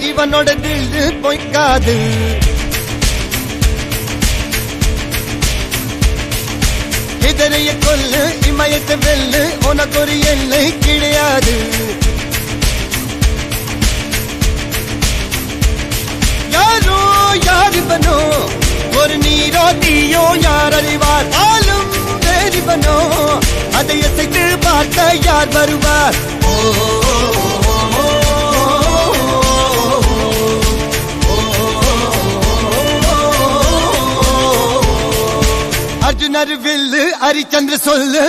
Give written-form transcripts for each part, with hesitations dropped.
இவனோட தில்லு பொய்க்காது. எதிரைய கொல்லு இமயத்தை வெல்லு உனக்கு ஒரு எல்லை கிடையாது. யாரோ யாரிவனோ ஒரு நீரோ தீயோ யார் அறிவார். ஆளும் வேறிவனோ அதை எசைத்து பார்க்க யார் வருவார். அர்ஜுனர் வில்லு ஹரிச்சந்திர சொல்லு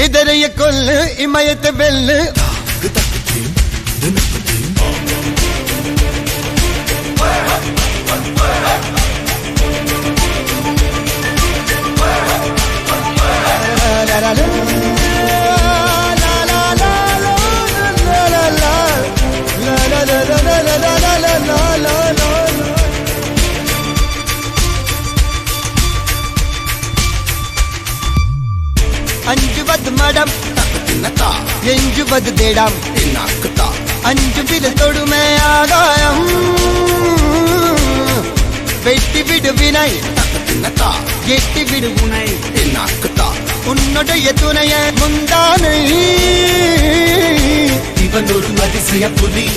எதிரைய கொல்லு இமயத்தை வெல்லு. அஞ்சுவது மடம் எஞ்சுவது தேடம். அஞ்சு வித தொடுமை ஆதாயம் வெட்டி விடு வினை எட்டி விடு உனை. உன்னுடைய துணைய முந்தானை இவன் ஒரு அதிசய புலி.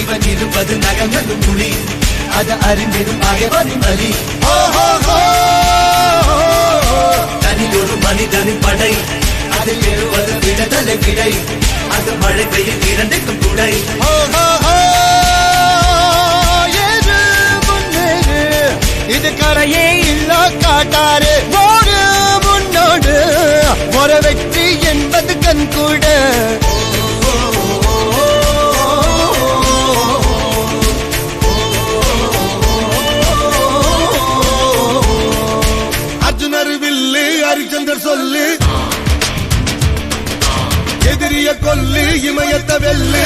இவன் இருப்பது நகங்களும் புலி. அது அறிந்திடும் ஆயவரின் வலி. தனில் ஒரு மனிதனின் படை. அதில் எழுவது விடுதலை விடை. அது மழை பெய்யும் இரண்டுக்கும் துணை. இது கரையே இல்ல காட்டாரு ஓடு முன்னோடு ஒரு வெற்றி என்பது கண் கூட. அர்ஜுனர் வில்லு ஹரிச்சந்தர் சொல்லு எதிரிய கொல்லு இமயத்த வெல்லு.